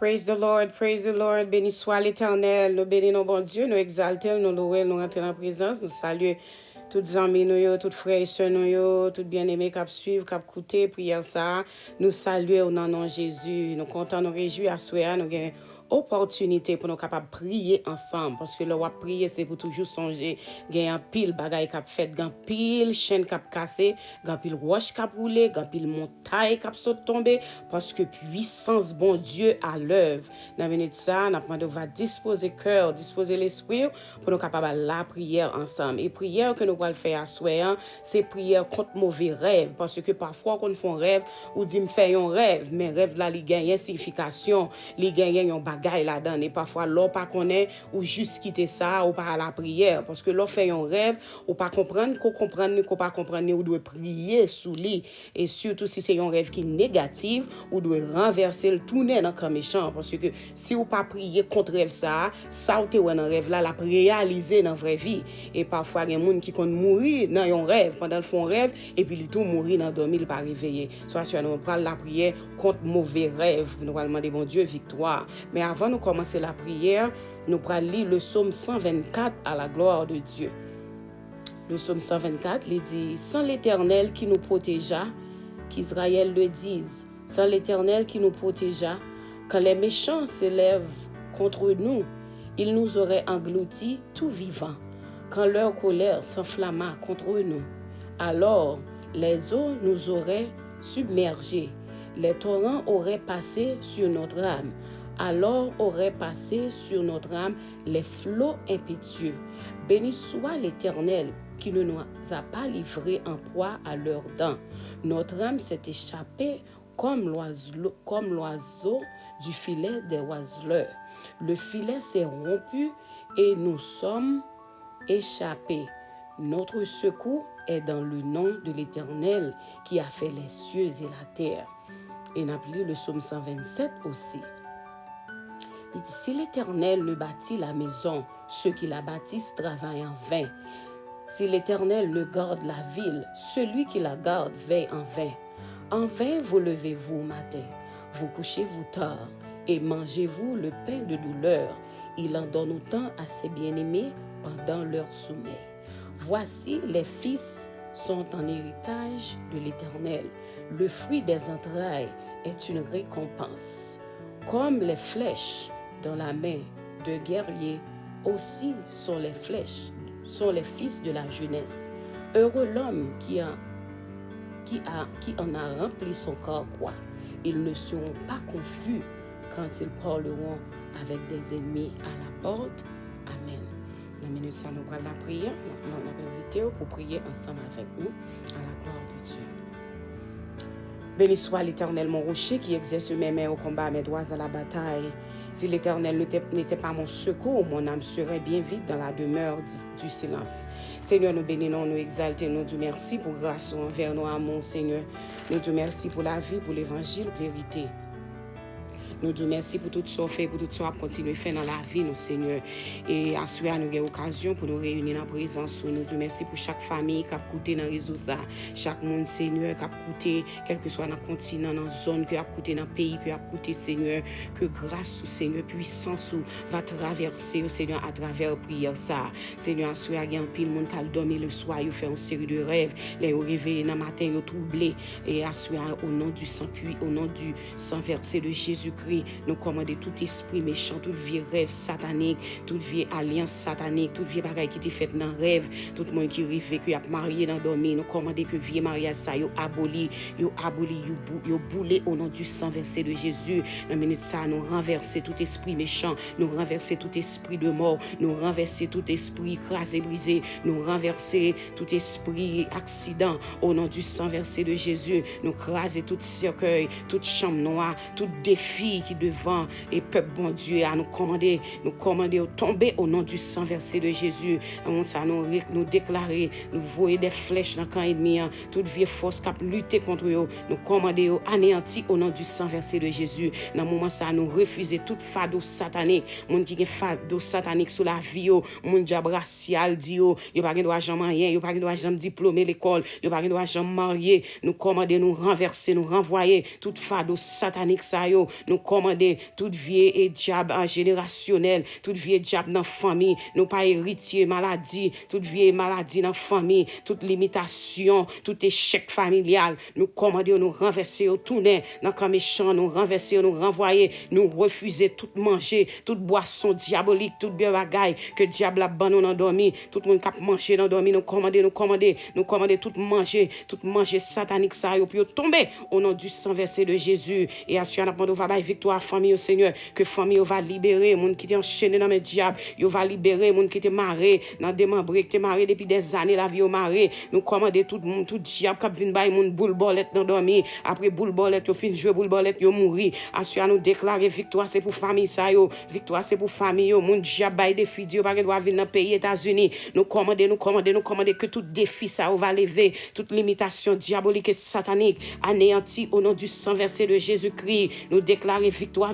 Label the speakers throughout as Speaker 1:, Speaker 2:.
Speaker 1: Praise the Lord. Béni soit l'Éternel. Nous bénissons bon Dieu, nous exaltons, nous louons, nous rentrons dans la présence, nous saluons toutes amis nous, toutes frères et sœurs nous, toutes bien-aimés qui suivent, qui écoutent, prière ça. Nous saluons au nom de Jésus. Nous comptons, nous réjouir à soi, nous avons opportunité pour nous capables prier ensemble parce que le roi prier c'est pour toujours songer gagne un pile bagaille cap fait gagne pile chaîne cap cassé gagne pile roche cap rouler gagne pile montagne cap saute tomber parce que puissance bon Dieu à l'œuvre dans minute ça n'a pas de va disposer cœur disposer l'esprit pour nous capables la prière ensemble et prière que nous allons faire à soi c'est prière contre mauvais rêve parce que parfois quand on fait un rêve ou dit me fait un rêve mais rêve là il gagne signification il gagne un bagay là-dedans et parfois l'on pas connaît ou juste quitter ça ou pas à la prière parce que l'on fait un rêve ou pas comprendre qu'on pas comprendre ou doit prier sous lui et surtout si c'est un rêve qui est négatif ou doit renverser le tourner dans comme méchant parce que si ou pas prier contre rêve ça ou te dans rêve là la réaliser dans vraie vie et parfois il y a des gens qui comptent mourir dans un rêve pendant le font rêve et puis ils tout mourir dans dormir il pas réveiller soit sur nous prendre la prière contre mauvais rêve nous allons demander bon Dieu victoire mais avant de commencer la prière, nous allons lire le psaume 124 à la gloire de Dieu. Le psaume 124, il dit, sans l'Éternel qui nous protégea, qu'Israël le dise, sans l'Éternel qui nous protégea, quand les méchants s'élèvent contre nous, ils nous auraient engloutis tout vivants. Quand leur colère s'enflamma contre nous, alors les eaux nous auraient submergés, les torrents auraient passé sur notre âme. Alors auraient passé sur notre âme les flots impétueux. Béni soit l'Éternel qui ne nous a pas livrés en proie à leurs dents. Notre âme s'est échappée comme l'oiseau du filet des oiseleurs. Le filet s'est rompu et nous sommes échappés. Notre secours est dans le nom de l'Éternel qui a fait les cieux et la terre. Et on a lu le psaume 127 aussi. Il dit, si l'Éternel le bâtit la maison, ceux qui la bâtissent travaillent en vain. Si l'Éternel le garde la ville, celui qui la garde veille en vain. En vain vous levez-vous au matin, vous couchez-vous tard, et mangez-vous le pain de douleur. Il en donne autant à ses bien-aimés pendant leur sommeil. Voici les fils sont en héritage de l'Éternel. Le fruit des entrailles est une récompense. Comme les flèches dans la main de guerrier, aussi sont les flèches, sont les fils de la jeunesse. Heureux l'homme qui en a rempli son corps, quoi. Ils ne seront pas confus quand ils parleront avec des ennemis à la porte. Amen. La minute, ça nous prend la prière. Maintenant, on va inviter pour prier ensemble avec nous à la gloire de Dieu. Béni soit l'Éternel, mon rocher, qui exerce mes mains au combat, mes doigts à la bataille. Si l'Éternel n'était pas mon secours, mon âme serait bien vite dans la demeure du silence. Seigneur, nous bénissons, nous exaltons, nous disons merci pour grâce envers nos amours, Seigneur. Nous disons merci pour la vie, pour l'évangile, vérité. Nous disons merci pour tout ce qu'on fait, pour tout ce qu'on continue à faire dans la vie, nous, Seigneur. Et assurer nous avons occasion pour nous réunir dans la présence. Nous disons merci pour chaque famille qui a écouté dans le réseau, chaque monde, Seigneur, qui a écouté, quel que soit dans le continent, dans la zone, qui a écouté dans le pays, qui a écouté, Seigneur, que grâce, Seigneur, puissance va traverser, Seigneur, à travers la prière. Seigneur, assurer qu'il y a un pile monde qui a dormi le soir, il fait une série de rêves, les réveillés dans le matin, ils troublés. Et assurer au nom du sang, puis au nom du sang versé de Jésus-Christ. Nous commandons tout esprit méchant, tout vieux rêve satanique, toute vieille alliance satanique, toute vieille bagaille qui était faite dans le rêve, tout le monde qui rêve, qui a marié dans le dormir. Nous commandons que vieux mariage ça, yo aboli, yo boulé au nom du sang versé de Jésus. Dans la minute ça, nous renverser tout esprit méchant, nous renverser tout esprit de mort, nous renverser tout esprit écrasé, brisé, nous renverser tout esprit accident au nom du sang versé de Jésus. Nous craser tout cercueil, toute chambre noire, tout défi qui devant et peuple bon Dieu à nous commander au tomber au nom du sang versé de Jésus. Avant ça nous déclarer, nous voyer des flèches dans le camp ennemi, toute vieille force qui a lutté contre eux, nous commander au anéanti au nom du sang versé de Jésus. Dans moment ça nous refuser toute fardeau satanique, monde qui a fardeau satanique sur la vie, monde diable racial dit yo pas droit jamais rien, yo pas droit jamais diplômer l'école, yo pas droit jamais marier. Nous commander nous renverser, nous renvoyer toute fardeau satanique ça yo. nous commander toute vieille et diable générationnel, toute vieille diable dans la famille, nous pas héritier maladie, toute vieille maladie dans la famille, toute limitation, tout échec familial, nous commander, nous renverser, nous tourner dans le méchant, nous renverser, nous renvoyer, nous refuser tout manger, toute boisson diabolique, toute bien bagaille que diable a banné dans dormi, tout le monde qui a mangé dans dormi, nous commander, tout manger satanique ça yo puis tomber au nom du sang versé de Jésus et assure n'a pas va victoire famille au Seigneur que famille va libérer monde qui est enchaîné dans mes diables, yo va libérer monde qui était marré dans démembré qui était marré depuis des années la vie au marré, nous commander tout diable qui vinn bay monde boule bolette dans dormi, après boule bolette yo fin jouer boule bolette yo mourir, assure nous déclarer victoire c'est pour famille ça yo, victoire c'est pour famille yo, monde diable bay des filles yo pas doit venir dans pays États-Unis, nous commander que tout défi ça va lever, toute limitation diabolique et satanique anéantie au nom du sang versé de Jésus-Christ. Nous déclarer victoire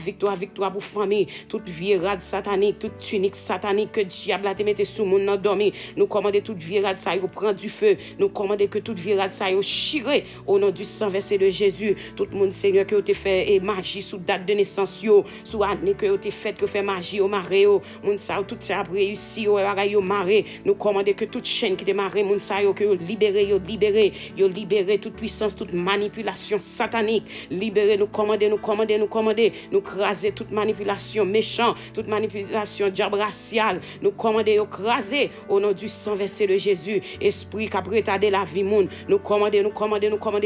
Speaker 1: pour famille, toute virade satanique, toute tunique satanique que diable a te mette sous mon nan dormi. Nous commander toute virade ça yo prend du feu. Nous commander que toute virade ça yo chire au nom du sang versé de Jésus. Tout le monde Seigneur que te fait et magie sous date de naissance yo, sous année que te fait que fait magie au maré yo. Moun ça tout ça a réussi au bagay yo maré. Nous commander que toute chaîne qui te maré moun ça yo que yo libérer toute puissance, toute manipulation satanique, libérer, nous commander, nous craser toute manipulation méchante, toute manipulation diable raciale, nous commander, craser au nom du sang versé de Jésus, esprit qui a retardé la vie monde, nous commander,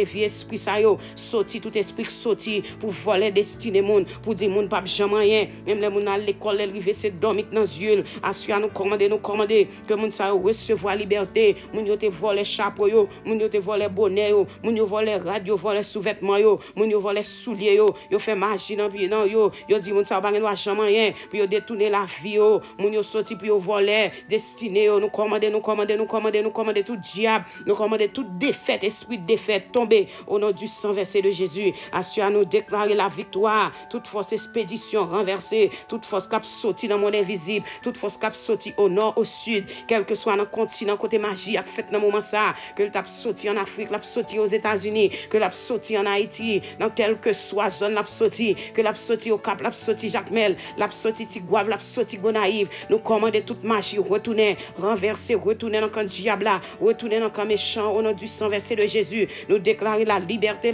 Speaker 1: vieux esprit ça yo, sorti tout esprit sorti pour voler destinée monde, pour dire monde pas jamais rien, même les monde à l'école, les river c'est dormir dans yeux, assure nous commander que monde ça recevoir liberté, moun yo te voler chapeau yo, moun yo te voler bonnet yo, moun yo voler radio, voler sous-vêtements yo, moun yo voler souliers yo fait magie dans pied non yo dit moun ça pas doit jamais rien, puis yo détourner la vie yo, moun yo sorti puis yo voler destiné yo, nous commander tout diable, nous commander toute défaite, esprit de défaite tomber au nom du sang versé de Jésus, assure nous déclarer la victoire, toute force expédition renversée, toute force qui a sorti dans le monde invisible, toute force qui a sorti au nord au sud, quel que soit dans le continent côté magie a fait dans moment ça, que l'a sorti en Afrique, l'a sorti aux États-Unis, que l'a sorti en Haïti, dans quelle que soit zone l'a sorti, que l'a sorti au Cap, l'a sorti Jacmel, l'a sorti Tigouave, l'a sorti Gonaïve, nous commander toute magie retourner, renverser, retourner dans le diable là, retourner dans le méchant au nom du sang versé de Jésus, nous déclarer la liberté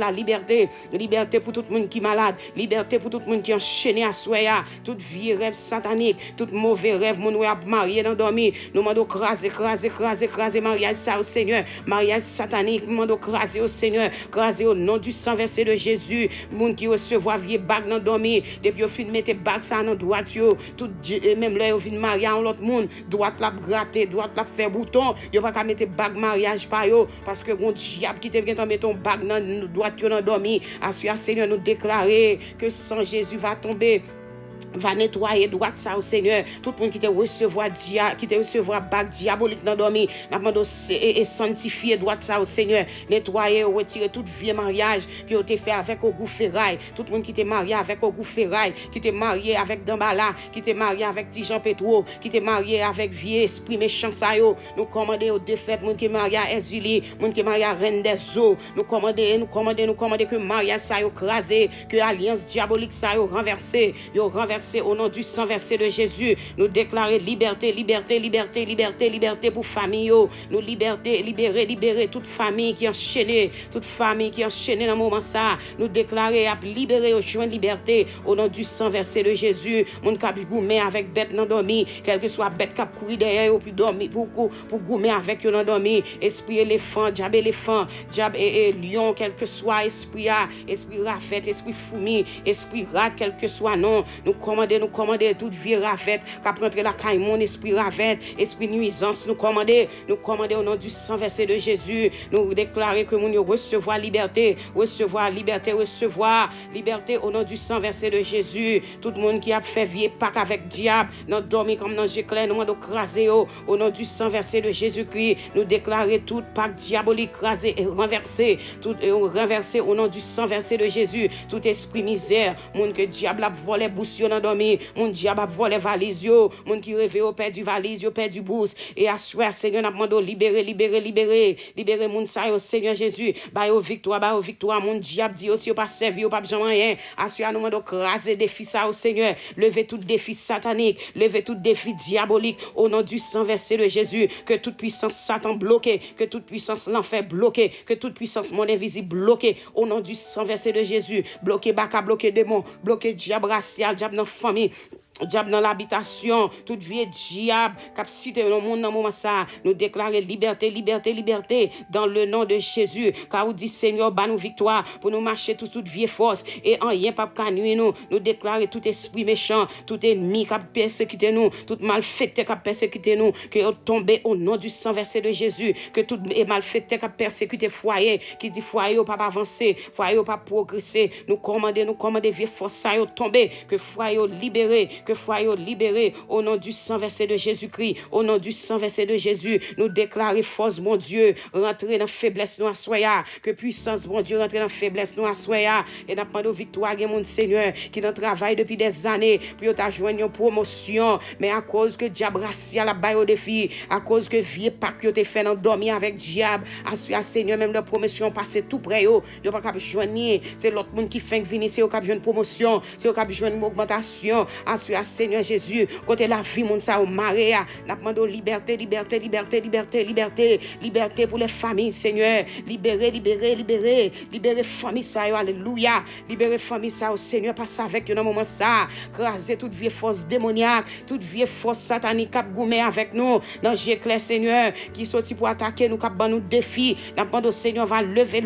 Speaker 1: pour tout le monde qui est malade, liberté pour tout le monde qui est enchaîné à soya, toute vie rêve satanique, tout mauvais rêve mon a marié dans dormi, nous demandons craser mariage ça au Seigneur, mariage satanique, nous demandons craser au Seigneur, craser au nom du sang versé de Jésus, monde qui recevoir vieux bague dans dormi, depuis au fin mettre bague ça dans droite yo, tout même là au fin marier en l'autre monde, droite la gratter, droite la faire bouton, yo pas mettre bague mariage pas yo parce que gon diable qui te vient mettre ton bague dans droite yo dans dormi, assure Seigneur nous déclarer que sans Jésus va tomber, va nettoyer droite ça au Seigneur, tout le monde qui te recevoir bague diabolique dans dormi, n'a demandé et sanctifier droite ça au Seigneur, nettoyer, retirer tout vieux mariage qui a été fait avec au goût ferraille, tout le monde qui t'est marié avec au goût ferraille, qui t'est marié avec Dambala, qui t'est marié avec Dijon Petro, qui t'est marié avec vieux esprit méchant ça yo, nous commander aux défaites, monde qui est marié à Ezuli, monde qui est marié à Reine des eaux, nous commander que mariage ça yo crasé, que alliance diabolique ça yo renversé au nom du sang versé de Jésus, nous déclarer liberté pour famille, nous libérer toute famille qui est enchaînée, dans le moment ça, nous déclarer à libérer au joint liberté au nom du sang versé de Jésus, mon cap goumer avec bête non dormi, quel que soit bête cap courir derrière ou puis dormir pour goumer avec non dormi, esprit éléphant, diable et lion, quel que soit esprit rafet, esprit fourmi, esprit rat, quel que soit non, nous commander toute vie rafette, qu'à prendre la caille, mon esprit rafette, esprit nuisance, nous commander au nom du sang versé de Jésus, nous déclarer que nous recevoir liberté au nom du sang versé de Jésus, tout le monde qui a fait vie Pâques avec diable, nous dormir comme dans Jéclair, nous demandons craser au nom du sang versé de Jésus-Christ, nous déclarer toute Pâques diabolique crasé et renversé, tout renversé au nom du sang versé de Jésus, tout esprit misère, monde que diable a volé boussillon endormi, mon diable a volé valise yo, mon qui rêve au perdu valise, yo perdu bourse, et assoir, Seigneur, n'a demandé libérer, libérer, mon sa yo, Seigneur Jésus, ba yo victoire, mon diable dit aussi, yo pas servi, yo pas besoin rien, assoir, nous demandons craser défi ça au Seigneur, lever tout défi satanique, lever tout défi diabolique, au nom du sang versé de Jésus, que toute puissance Satan bloquée, que toute puissance l'enfer bloquée, que toute puissance mon invisible bloquée, au nom du sang versé de Jésus, bloqué baka, bloqué démon, bloqué diable racial, diable dans la famille, diable dans l'habitation, toute vie diable, capacité dans le monde dans le moment ça, nous déclarer liberté dans le nom de Jésus, car vous dit Seigneur, bah nous victoire pour nous marcher toute vie force et en rien pas qu'à nuire nous déclarer tout esprit méchant, tout ennemi qui a persécuté nous, tout malfaiteur qui a persécuté nous, que tomber au nom du sang versé de Jésus, que tout malfaiteur qui a persécuté foyer, qui dit foyer pas avancer, foyer pas progresser, nous commander vie force ça tomber, que foyer libéré, que foyer libéré au nom du sang versé de Jésus-Christ, au nom du sang versé de Jésus, nous déclarer force, mon Dieu, rentrer dans faiblesse nous assoya, que puissance, mon Dieu, rentrer dans faiblesse nous assoya, et n'a pas de victoire, mon Seigneur, qui dans travail depuis des années, pour t'a joindre une promotion, mais à cause que diable racial la baille au défi, à cause que vieux pas que t'es fait dormir avec diable, assoya Seigneur, même la promotion passé tout près yo pas capable joindre, c'est l'autre monde qui fait venir, c'est au cap joindre promotion, c'est au cap joindre une augmentation, assoya Seigneur Jésus, côté la vie, mon ça au maréa, n'a demandé liberté pour les familles, Seigneur, libérer famille ça, alléluia, libérer famille ça, au Seigneur, passe avec dans moment ça, craser toute vieille force démoniaque, toute vieille force satanique cap goumé avec nous, dans j'éclaire Seigneur, qui sorti pour attaquer nous, cap ban nous défi, n'a demandé au Seigneur va lever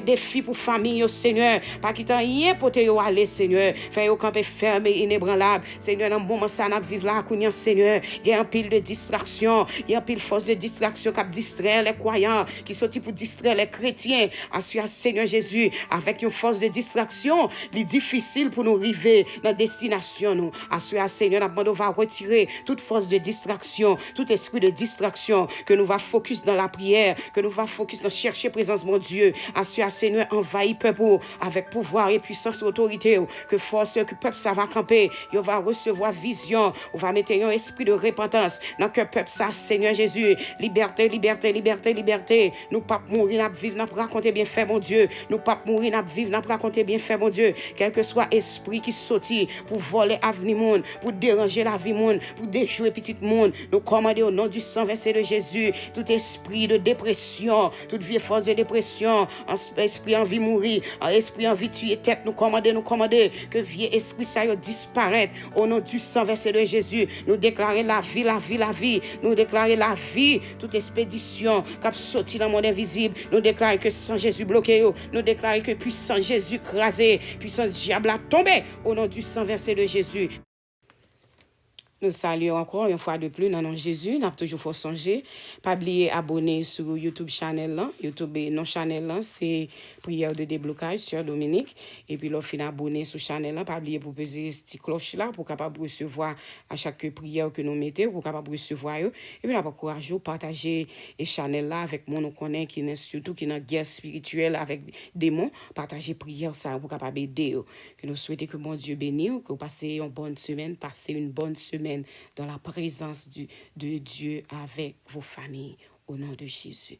Speaker 1: défi pour famille, au Seigneur, pas quitter rien pour te aller, Seigneur, faire au camp fermé inébranlable, Seigneur, dans le moment ça n'a vivre là, Seigneur, il y a un pile de distraction, il y a un pile force de distraction qui distraire les croyants, qui sorti pour distraire les chrétiens, assure Seigneur Jésus, avec une force de distraction, il est difficile pour nous arriver dans la destination, nous, assure Seigneur, on va retirer toute force de distraction, tout esprit de distraction, que nous va focus dans la prière, que nous va focus dans chercher présence, mon Dieu, assure Seigneur, envahit peuple avec pouvoir et puissance et autorité, que force, que peuple ça va camper, il va recevoir vision, on va mettre un esprit de repentance dans que peuple ça, Seigneur Jésus, liberté, nous pas mourir, nous vivre, nous raconter bien fait, mon Dieu, nous pas mourir, nous vivre, nous raconter bien fait, mon Dieu, quel que soit esprit qui sortit pour voler avenir monde, pour déranger la vie monde, pour déjouer petit monde, nous commander au nom du sang versé de Jésus, tout esprit de dépression, toute vieille force de dépression, esprit envie mourir, esprit envie tuer tête, nous commander, que vieux esprit ça disparaître au nom du sang versé de Jésus, nous déclarer la vie, nous déclarer la vie, toute expédition qui a sorti dans le monde invisible, nous déclarer que sans Jésus bloqué, nous déclarer que puissant Jésus crasé, puissant diable a tombé au nom du sang versé de Jésus. Nous saluons encore une fois de plus dans le nom de Jésus. Nous avons toujours faut songer. Pas oublier abonner sur YouTube channel là. YouTube non channel là, c'est prière de déblocage sur Dominique. Et puis l'offre abonner sur channel là. Pas oublier pour peser cette cloche là pour capable recevoir à chaque prière que nous mettons, pour capable recevoir. Et puis là, courageux partager et channel là avec mon nous connaît qui est surtout qui est en guerre spirituelle avec démons. Partager prière ça pour capable aider. Que nous souhaitons que mon Dieu bénisse, que vous passez une bonne semaine, dans la présence de Dieu avec vos familles, au nom de Jésus.